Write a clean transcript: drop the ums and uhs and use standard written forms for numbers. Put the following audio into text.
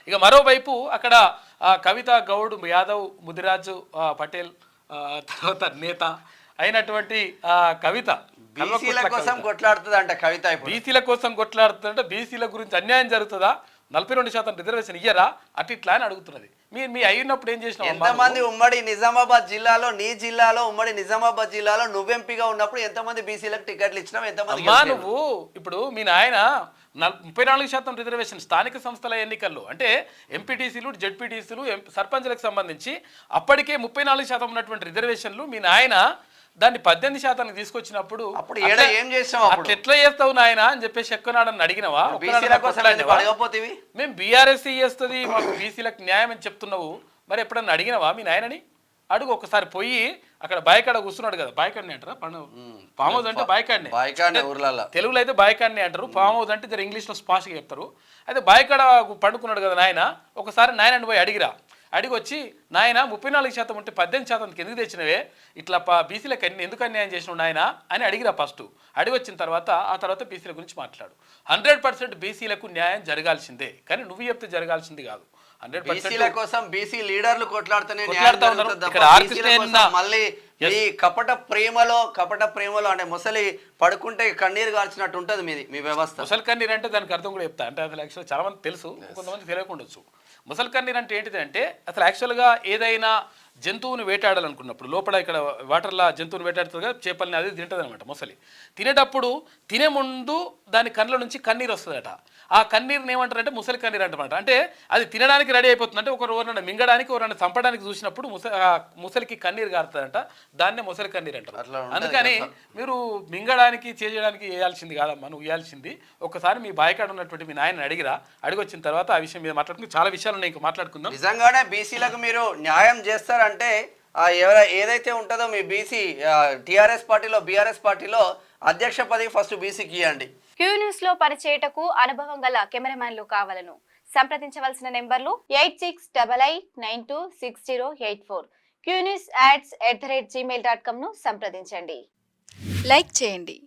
ఇక మరోవైపు అక్కడ కవిత గౌడ్ యాదవ్ ముదిరాజు పటేల్ తర్వాత నేత అయినటువంటి కవిత బీసీల కోసం కొట్లాడుతుందంట కవిత. బీసీల కోసం కొట్లాడుతుందంటే బీసీల గురించి అన్యాయం జరుగుతుందా, 42% రిజర్వేషన్ ఇయ్యరా అటు ఇట్లా అని అడుగుతున్నది. మీ అయినప్పుడు ఏం చేసినావు? ఎంతమంది ఉమ్మడి నిజామాబాద్ జిల్లాలో, నీ జిల్లాలో, ఉమ్మడి నిజామాబాద్ జిల్లాలో నువ్వెంపీగా ఉన్నప్పుడు ఎంతమంది బీసీలకు టికెట్లు ఇచ్చినావు? ఎంతమంది? నువ్వు ఇప్పుడు మీ నాయన 34% రిజర్వేషన్ స్థానిక సంస్థల ఎన్నికల్లో అంటే ఎంపీటీసీలు, జెడ్పీటీసీలు, సర్పంచ్లకు సంబంధించి అప్పటికే 34% ఉన్నటువంటి రిజర్వేషన్లు మీ నాయన దాన్ని 18% తీసుకొచ్చినప్పుడు ఏం చేస్తావు? అట్లా ఎట్లా చేస్తావు నాయన అని చెప్పేసి ఎక్కనాడని అడిగినవా? మేము బీఆర్ఎస్సీ చేస్తుంది మాకు బీసీలకు న్యాయం అని చెప్తున్నావు, మరి ఎప్పుడన్నా అడిగినవా మీ నాయనని? అడుగు ఒకసారి పోయి అక్కడ బాయికాడ కూర్చున్నాడు కదా, బాయికాడని అంటారా? ఫామ్ హౌస్ అంటే బాయికాడనే, తెలుగులో అయితే బాయికాడని అంటారు, ఫామ్ హౌస్ అంటే జర ఇంగ్లీష్లో స్పాష్గా చెప్తారు. అయితే బాయికాడ పండుకున్నాడు కదా నాయన, ఒకసారి నాయనని పోయి అడిగిరా. అడిగి వచ్చి నాయన 34% ఉంటే 18% ఎందుకు తెచ్చినవే, ఇట్లా బీసీలకు ఎందుకు అన్యాయం చేసినావు నాయన అని అడిగిరా ఫస్ట్. అడిగి వచ్చిన తర్వాత ఆ తర్వాత బీసీల గురించి మాట్లాడు. 100% బీసీలకు న్యాయం జరగాల్సిందే, కానీ నువ్వు చెప్తే జరగాల్సింది కాదు. 100% కోసం బీసీ లీడర్లు కొట్లాడుతూనే మళ్ళీ ఈ కపట ప్రేమలో అంటే ముసలి పడుకుంటే కన్నీరు గార్చినట్టు ఉంటుంది మీ వ్యవస్థ. ముసలి కన్నీరు అంటే దానికి అర్థం కూడా చెప్తా. అంటే అసలు యాక్చువల్ చాలా మంది తెలుసు, కొంతమంది తెలియకుండొచ్చు. ముసలి కన్నీరు అంటే ఏంటిది అంటే అసలు యాక్చువల్గా ఏదైనా జంతువుని వేటాడాలనుకున్నప్పుడు లోపల ఇక్కడ వాటర్లా జంతువుని వేటాడుతుంది కదా, చేపల్ని అది తింటుంది అనమాట ముసలి. తినేటప్పుడు తినే ముందు దాని కళ్ళ నుంచి కన్నీరు వస్తుందట. ఆ కన్నీరుని ఏమంటారంటే ముసలి కన్నీరు అంటారన్నమాట. అంటే అది తినడానికి రెడీ అయిపోతుంది, అంటే ఎవరైనా మింగడానికి ఎవరైనా చంపడానికి చూసినప్పుడు ముసలికి కన్నీరు గారుతుందంట, దాన్నే ముసలి కన్నీరు అంటారు. అందుకని మీరు మింగడానికి చేయడానికి వేయాల్సింది కాదమ్మా, నువ్వు వేయాల్సింది ఒకసారి మీ బాయికాడ ఉన్నటువంటి మీ నాయనని అడిగిరా. అడిగి వచ్చిన తర్వాత ఆ విషయం మీద మాట్లాడుకుని చాలా విషయాలు ఉన్నాయి, ఇంకా మాట్లాడుకుందాం. నిజంగానే బీసీలకు మీరు న్యాయం చేస్తారంటే ఏదైతే ఉంటుందో మీ బీసీ టీఆర్ఎస్ పార్టీలో, బీఆర్ఎస్ పార్టీలో అధ్యక్ష పదవి ఫస్ట్ బీసీకి ఇవ్వండి. క్యూ న్యూస్ లో పనిచేయటకు అనుభవం గల కెమెరామ్యాన్లు కావాలను సంప్రదించవలసిన నెంబర్లు 8688926084. qnewsads@gmail.com ను సంప్రదించండి. లైక్ చేయండి.